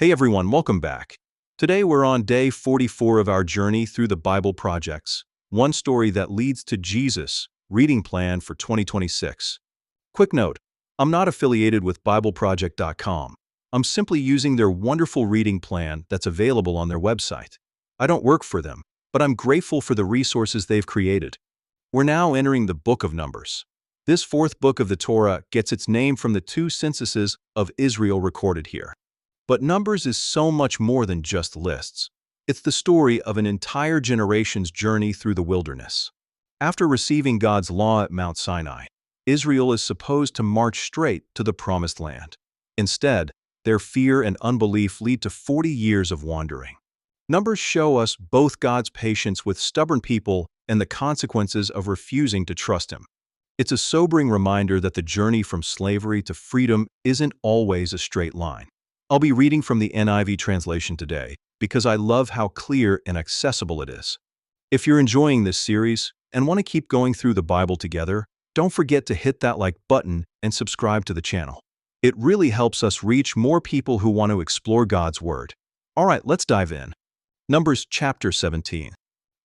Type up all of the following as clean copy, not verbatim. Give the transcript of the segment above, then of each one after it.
Hey everyone, welcome back. Today we're on day 44 of our journey through the Bible projects, one story that leads to Jesus, reading plan for 2026. Quick note, I'm not affiliated with BibleProject.com. I'm simply using their wonderful reading plan that's available on their website. I don't work for them, but I'm grateful for the resources they've created. We're now entering the Book of Numbers. This fourth book of the Torah gets its name from the two censuses of Israel recorded here. But Numbers is so much more than just lists. It's the story of an entire generation's journey through the wilderness. After receiving God's law at Mount Sinai, Israel is supposed to march straight to the Promised Land. Instead, their fear and unbelief lead to 40 years of wandering. Numbers show us both God's patience with stubborn people and the consequences of refusing to trust Him. It's a sobering reminder that the journey from slavery to freedom isn't always a straight line. I'll be reading from the NIV translation today because I love how clear and accessible it is. If you're enjoying this series and want to keep going through the Bible together, don't forget to hit that like button and subscribe to the channel. It really helps us reach more people who want to explore God's Word. All right, let's dive in. Numbers chapter 17.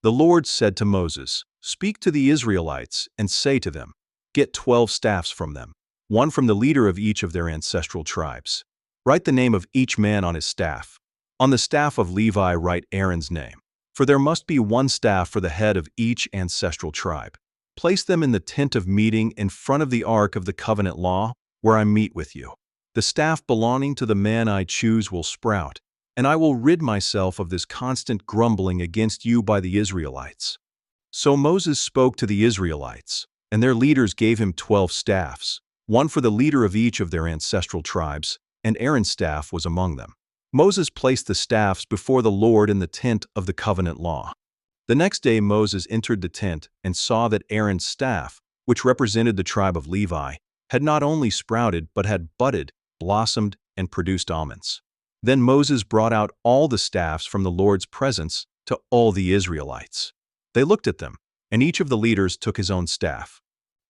The Lord said to Moses, "Speak to the Israelites and say to them, 'Get 12 staffs from them, one from the leader of each of their ancestral tribes. Write the name of each man on his staff. On the staff of Levi write Aaron's name, for there must be one staff for the head of each ancestral tribe. Place them in the tent of meeting in front of the ark of the covenant law, where I meet with you. The staff belonging to the man I choose will sprout, and I will rid myself of this constant grumbling against you by the Israelites.'" So Moses spoke to the Israelites, and their leaders gave him 12 staffs, one for the leader of each of their ancestral tribes, and Aaron's staff was among them. Moses placed the staffs before the Lord in the tent of the covenant law. The next day Moses entered the tent and saw that Aaron's staff, which represented the tribe of Levi, had not only sprouted but had budded, blossomed, and produced almonds. Then Moses brought out all the staffs from the Lord's presence to all the Israelites. They looked at them, and each of the leaders took his own staff.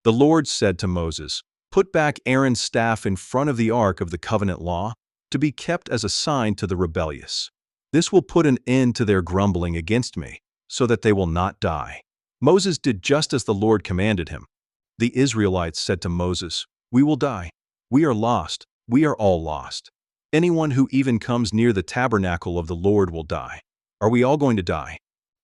The Lord said to Moses, "Put back Aaron's staff in front of the ark of the covenant law, to be kept as a sign to the rebellious. This will put an end to their grumbling against me, so that they will not die." Moses did just as the Lord commanded him. The Israelites said to Moses, "We will die. We are lost. We are all lost. Anyone who even comes near the tabernacle of the Lord will die. Are we all going to die?"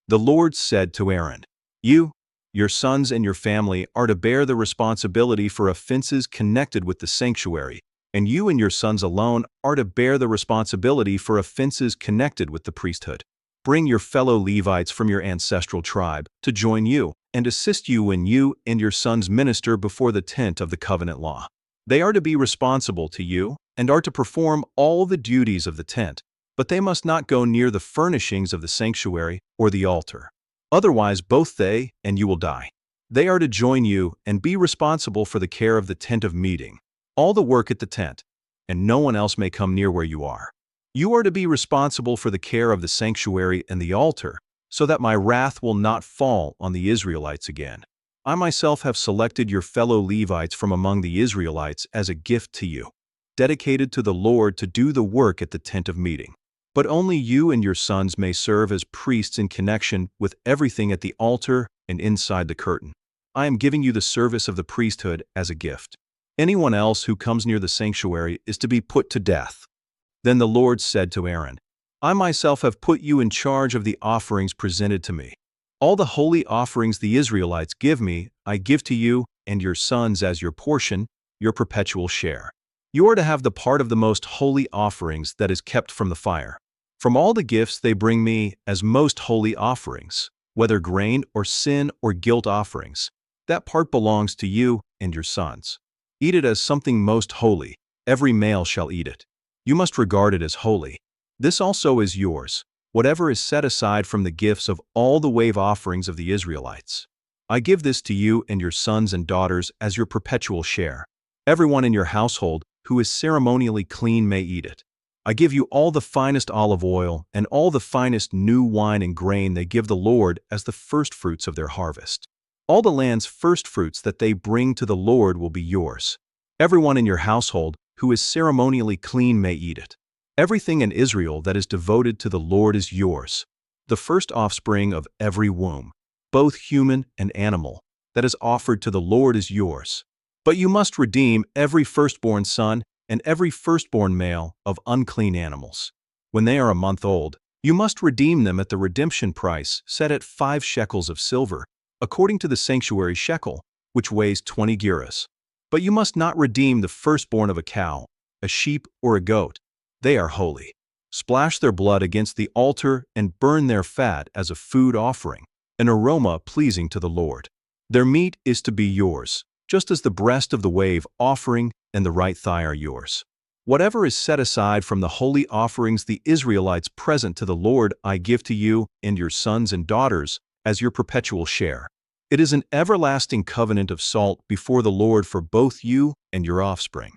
The Lord said to Aaron, "You, your sons and your family are to bear the responsibility for offenses connected with the sanctuary, and you and your sons alone are to bear the responsibility for offenses connected with the priesthood. Bring your fellow Levites from your ancestral tribe to join you and assist you when you and your sons minister before the tent of the covenant law. They are to be responsible to you and are to perform all the duties of the tent, but they must not go near the furnishings of the sanctuary or the altar. Otherwise, both they and you will die. They are to join you and be responsible for the care of the tent of meeting, all the work at the tent, and no one else may come near where you are. You are to be responsible for the care of the sanctuary and the altar, so that my wrath will not fall on the Israelites again. I myself have selected your fellow Levites from among the Israelites as a gift to you, dedicated to the Lord to do the work at the tent of meeting. But only you and your sons may serve as priests in connection with everything at the altar and inside the curtain. I am giving you the service of the priesthood as a gift. Anyone else who comes near the sanctuary is to be put to death." Then the Lord said to Aaron, "I myself have put you in charge of the offerings presented to me. All the holy offerings the Israelites give me, I give to you and your sons as your portion, your perpetual share. You are to have the part of the most holy offerings that is kept from the fire. From all the gifts they bring me as most holy offerings, whether grain or sin or guilt offerings, that part belongs to you and your sons. Eat it as something most holy. Every male shall eat it. You must regard it as holy. This also is yours, whatever is set aside from the gifts of all the wave offerings of the Israelites. I give this to you and your sons and daughters as your perpetual share. Everyone in your household who is ceremonially clean may eat it. I give you all the finest olive oil and all the finest new wine and grain they give the Lord as the firstfruits of their harvest. All the land's firstfruits that they bring to the Lord will be yours. Everyone in your household who is ceremonially clean may eat it. Everything in Israel that is devoted to the Lord is yours. The first offspring of every womb, both human and animal, that is offered to the Lord is yours. But you must redeem every firstborn son and every firstborn male of unclean animals. When they are a month old, you must redeem them at the redemption price set at 5 shekels of silver, according to the sanctuary shekel, which weighs 20 gerahs. But you must not redeem the firstborn of a cow, a sheep, or a goat. They are holy. Splash their blood against the altar and burn their fat as a food offering, an aroma pleasing to the Lord. Their meat is to be yours, just as the breast of the wave offering and the right thigh are yours. Whatever is set aside from the holy offerings the Israelites present to the Lord I give to you and your sons and daughters as your perpetual share. It is an everlasting covenant of salt before the Lord for both you and your offspring.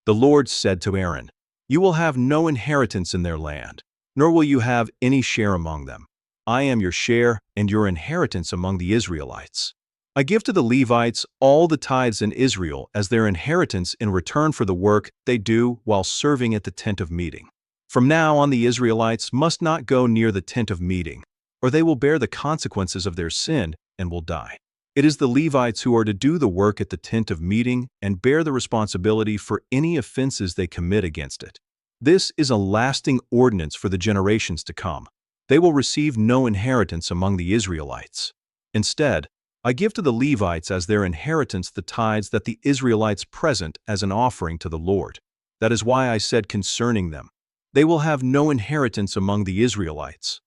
The Lord said to Aaron, "You will have no inheritance in their land, nor will you have any share among them. I am your share and your inheritance among the Israelites. I give to the Levites all the tithes in Israel as their inheritance in return for the work they do while serving at the tent of meeting. From now on the Israelites must not go near the tent of meeting, or they will bear the consequences of their sin and will die. It is the Levites who are to do the work at the tent of meeting and bear the responsibility for any offenses they commit against it. This is a lasting ordinance for the generations to come. They will receive no inheritance among the Israelites. Instead, I give to the Levites as their inheritance the tithes that the Israelites present as an offering to the Lord. That is why I said concerning them, they will have no inheritance among the Israelites.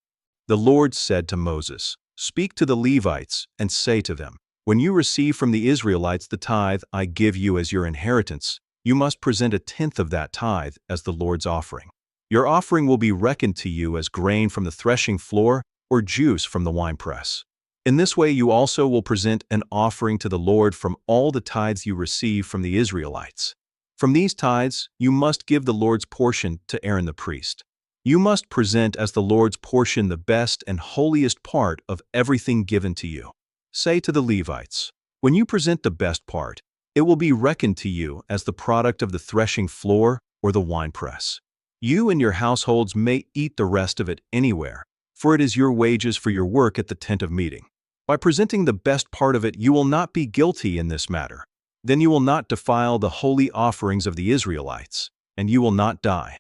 The Lord said to Moses, "Speak to the Levites and say to them, when you receive from the Israelites the tithe I give you as your inheritance, you must present 1/10 of that tithe as the Lord's offering. Your offering will be reckoned to you as grain from the threshing floor or juice from the winepress. In this way you also will present an offering to the Lord from all the tithes you receive from the Israelites. From these tithes you must give the Lord's portion to Aaron the priest. You must present as the Lord's portion the best and holiest part of everything given to you. Say to the Levites, when you present the best part, it will be reckoned to you as the product of the threshing floor or the winepress. You and your households may eat the rest of it anywhere, for it is your wages for your work at the tent of meeting. By presenting the best part of it, you will not be guilty in this matter. Then you will not defile the holy offerings of the Israelites, and you will not die."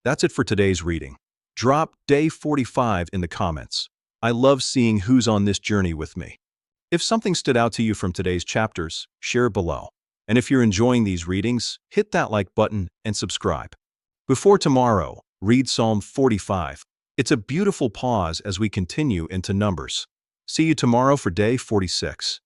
That's it for today's reading. Drop day 45 in the comments. I love seeing who's on this journey with me. If something stood out to you from today's chapters, share it below. And if you're enjoying these readings, hit that like button and subscribe. Before tomorrow, read Psalm 45. It's a beautiful pause as we continue into Numbers. See you tomorrow for day 46.